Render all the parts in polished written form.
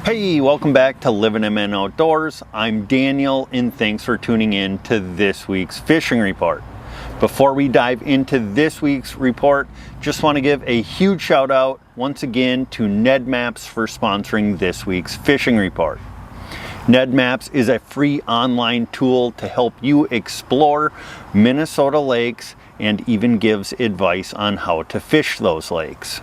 Hey, welcome back to Livin MN Outdoors. I'm Daniel and thanks for tuning in to this week's fishing report. Before we dive into this week's report, just want to give a huge shout out once again to Ned Maps for sponsoring this week's fishing report. Ned Maps is a free online tool to help you explore Minnesota lakes and even gives advice on how to fish those lakes.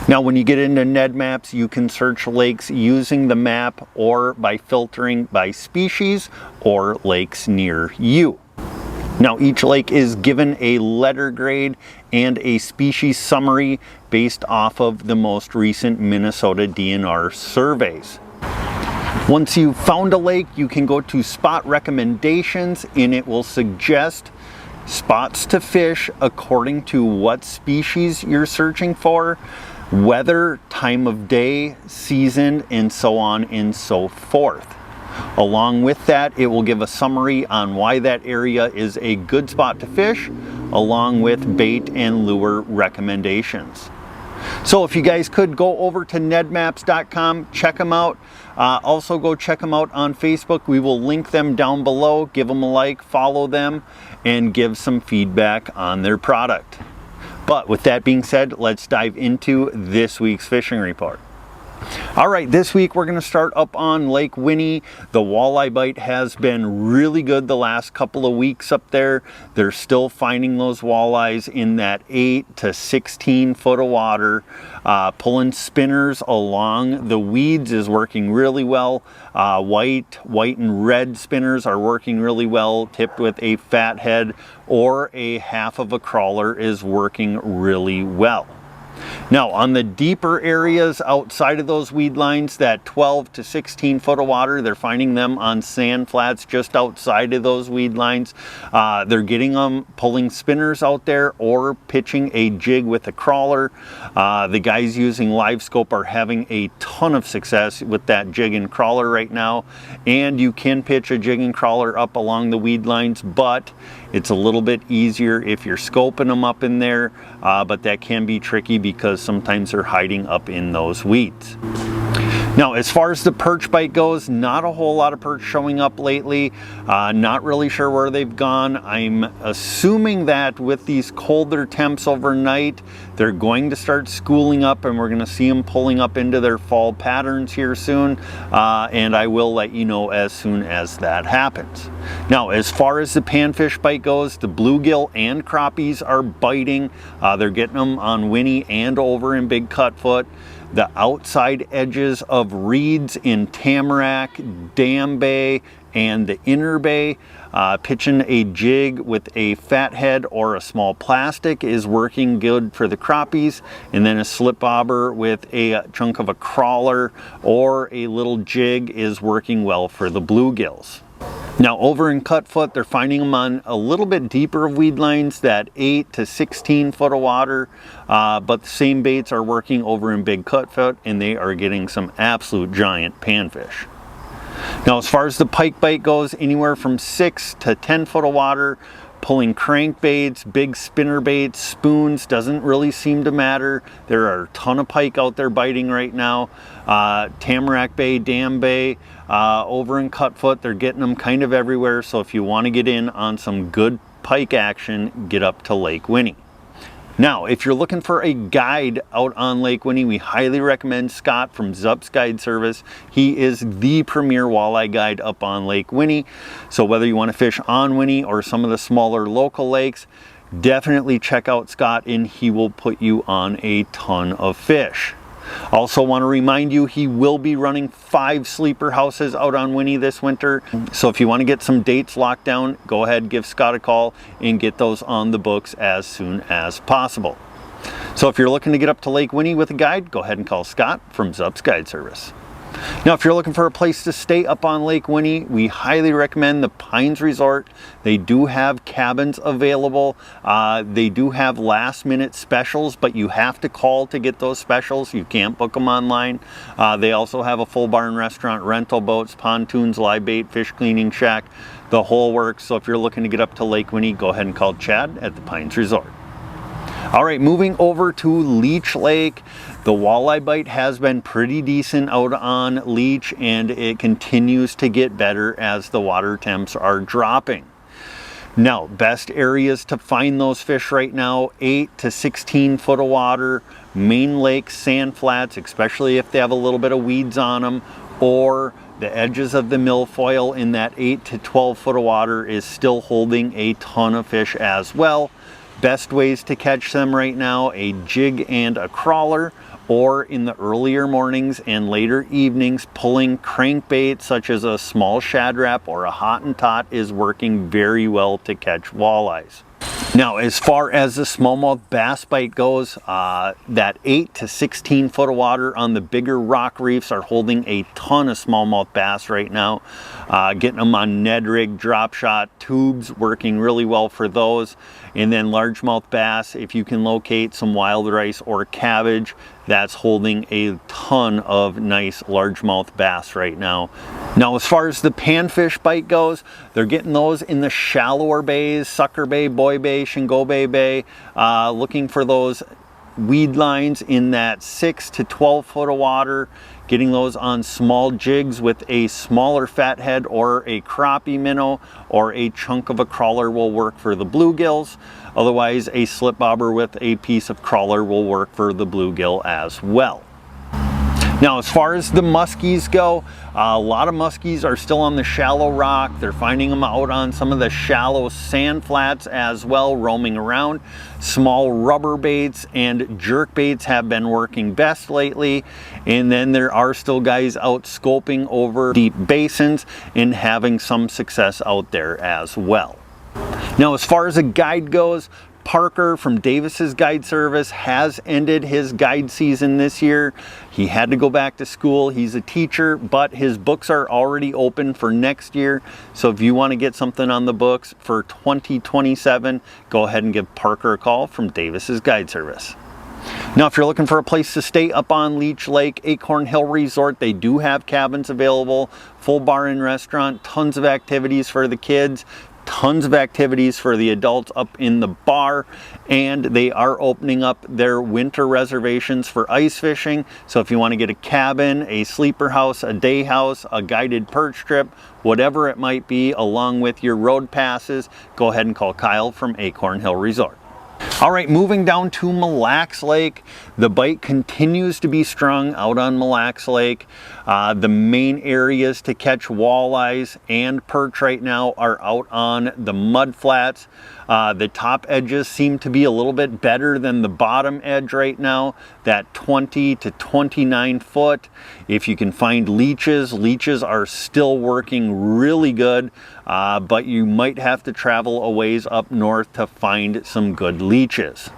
Now, when you get into Ned Maps, you can search lakes using the map or by filtering by species or lakes near you. Now, each lake is given a letter grade and a species summary based off of the most recent Minnesota DNR surveys. Once you've found a lake, you can go to spot recommendations and it will suggest spots to fish according to what species you're searching for, weather, time of day, season, and so on and so forth. Along with that, it will give a summary on why that area is a good spot to fish, along with bait and lure recommendations. So if you guys could go over to nedmaps.com, check them out. Also go check them out on Facebook. We will link them down below. Give them a like, follow them, and give some feedback on their product. But with that being said, let's dive into this week's fishing report. All right, this week we're going to start up on Lake Winnie. The walleye bite has been really good the last couple of weeks up there. They're still finding those walleyes in that 8 to 16 foot of water. Pulling spinners along the weeds is working really well. White and red spinners are working really well, tipped with a fat head or a half of a crawler is working really well. Now, on the deeper areas outside of those weed lines, that 12 to 16 foot of water, they're finding them on sand flats just outside of those weed lines. They're getting them pulling spinners out there or pitching a jig with a crawler. The guys using live scope are having a ton of success with that jig and crawler right now. And you can pitch a jig and crawler up along the weed lines, but it's a little bit easier if you're scoping them up in there, but that can be tricky because sometimes they're hiding up in those weeds. Now, as far as the perch bite goes, not a whole lot of perch showing up lately. Not really sure where they've gone. I'm assuming that with these colder temps overnight, they're going to start schooling up and we're going to see them pulling up into their fall patterns here soon. And I will let you know as soon as that happens. Now, as far as the panfish bite goes, the bluegill and crappies are biting. They're getting them on Winnie and over in Big Cutfoot. The outside edges of reeds in Tamarack, Dam Bay, and the Inner Bay. Pitching a jig with a fat head or a small plastic is working good for the crappies, and then a slip bobber with a chunk of a crawler or a little jig is working well for the bluegills. Now, over in Cutfoot, they're finding them on a little bit deeper of weed lines, that 8 to 16 foot of water, but the same baits are working over in Big Cutfoot, and they are getting some absolute giant panfish. Now, as far as the pike bite goes, anywhere from 6 to 10 foot of water, pulling crankbaits, big spinner baits, spoons, doesn't really seem to matter. There are a ton of pike out there biting right now. Tamarack Bay, Dam Bay, over in Cutfoot, they're getting them kind of everywhere. So if you want to get in on some good pike action, get up to Lake Winnie. Now, if you're looking for a guide out on Lake Winnie, we highly recommend Scott from zupsguideservice. He is the premier walleye guide up on Lake Winnie. So whether you want to fish on Winnie or some of the smaller local lakes, definitely check out Scott and he will put you on a ton of fish. Also want to remind you, he will be running 5 sleeper houses out on Winnie this winter. So if you want to get some dates locked down, go ahead, give Scott a call and get those on the books as soon as possible. So if you're looking to get up to Lake Winnie with a guide, go ahead and call Scott from Zupsguideservice. Now, if you're looking for a place to stay up on Lake Winnie, we highly recommend the Pines Resort. They do have cabins available. They do have last minute specials, but you have to call to get those specials. You can't book them online. They also have a full barn restaurant, rental boats, pontoons, live bait, fish cleaning shack, the whole works. So if you're looking to get up to Lake Winnie, go ahead and call Chad at the Pines Resort. All right, moving over to Leech Lake. The walleye bite has been pretty decent out on Leech, and it continues to get better as the water temps are dropping. Now, best areas to find those fish right now, 8 to 16 foot of water, main lake sand flats, especially if they have a little bit of weeds on them, or the edges of the milfoil in that 8 to 12 foot of water is still holding a ton of fish as well. Best ways to catch them right now, a jig and a crawler, or in the earlier mornings and later evenings, pulling crankbait such as a small shad rap or a Hottentot is working very well to catch walleyes. Now, as far as the smallmouth bass bite goes, that 8 to 16 foot of water on the bigger rock reefs are holding a ton of smallmouth bass right now. Getting them on Ned rig, drop shot, tubes, working really well for those. And then largemouth bass, if you can locate some wild rice or cabbage, that's holding a ton of nice largemouth bass right now. Now, as far as the panfish bite goes, they're getting those in the shallower bays, Sucker Bay, Boy Bay, Shingobe Bay, looking for those weed lines in that 6 to 12 foot of water, getting those on small jigs with a smaller fathead or a crappie minnow, or a chunk of a crawler will work for the bluegills. Otherwise, a slip bobber with a piece of crawler will work for the bluegill as well. Now, as far as the muskies go, a lot of muskies are still on the shallow rock. They're finding them out on some of the shallow sand flats as well, roaming around. Small rubber baits and jerk baits have been working best lately. And then there are still guys out scoping over deep basins and having some success out there as well. Now, as far as a guide goes, Parker from Davis's Guide Service has ended his guide season this year. He had to go back to school. He's a teacher, but his books are already open for next year. So if you want to get something on the books for 2027, go ahead and give Parker a call from Davis's Guide Service. Now, if you're looking for a place to stay up on Leech Lake, Acorn Hill Resort, they do have cabins available, full bar and restaurant, tons of activities for the kids, tons of activities for the adults up in the bar, and they are opening up their winter reservations for ice fishing. So if you want to get a cabin, a sleeper house, a day house, a guided perch trip, whatever it might be, along with your road passes, go ahead and call Kyle from Acorn Hill Resort. All right, moving down to Mille Lacs Lake. The bite continues to be strong out on Mille Lacs Lake. The main areas to catch walleyes and perch right now are out on the mud flats. The top edges seem to be a little bit better than the bottom edge right now, that 20 to 29 foot. If you can find leeches, leeches are still working really good, but you might have to travel a ways up north to find some good leeches.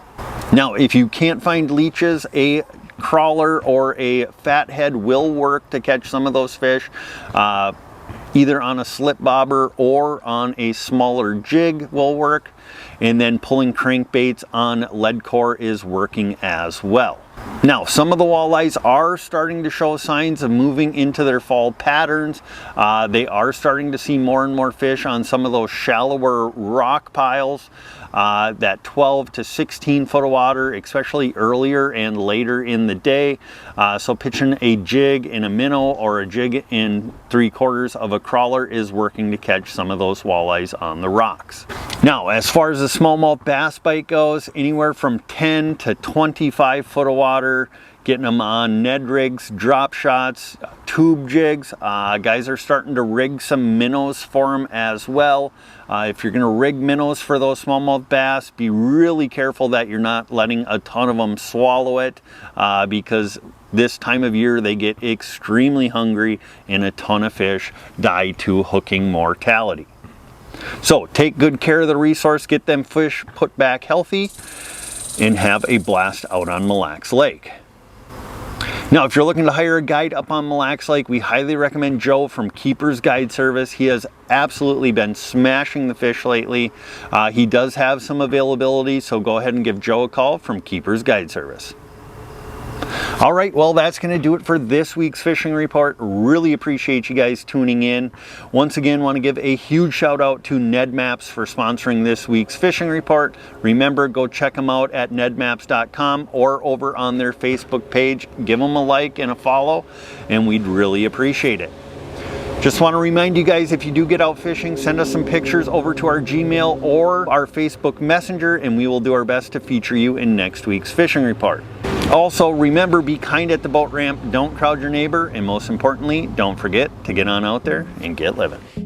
Now, if you can't find leeches, a crawler or a fathead will work to catch some of those fish. Either on a slip bobber or on a smaller jig will work. And then pulling crankbaits on lead core is working as well. Now, some of the walleyes are starting to show signs of moving into their fall patterns. They are starting to see more and more fish on some of those shallower rock piles. That 12 to 16 foot of water, especially earlier and later in the day. So pitching a jig in a minnow or a jig in 3/4 of a crawler is working to catch some of those walleyes on the rocks. Now, as far as the smallmouth bass bite goes, anywhere from 10 to 25 foot of water, getting them on Ned rigs, drop shots, tube jigs. Guys are starting to rig some minnows for them as well. If you're gonna rig minnows for those smallmouth bass, be really careful that you're not letting a ton of them swallow it, because this time of year they get extremely hungry and a ton of fish die to hooking mortality. So take good care of the resource, get them fish put back healthy, and have a blast out on Mille Lacs Lake. Now, if you're looking to hire a guide up on Mille Lacs Lake, we highly recommend Joe from Keeper's Guide Service. He has absolutely been smashing the fish lately. He does have some availability, so go ahead and give Joe a call from Keeper's Guide Service. All right, well, that's going to do it for this week's fishing report. Really appreciate you guys tuning in. Once again, want to give a huge shout out to Ned Maps for sponsoring this week's fishing report. Remember, go check them out at nedmaps.com or over on their Facebook page. Give them a like and a follow, and we'd really appreciate it. Just want to remind you guys, if you do get out fishing, send us some pictures over to our Gmail or our Facebook Messenger, and we will do our best to feature you in next week's fishing report. Also, remember, be kind at the boat ramp, don't crowd your neighbor, and most importantly, don't forget to get on out there and get living.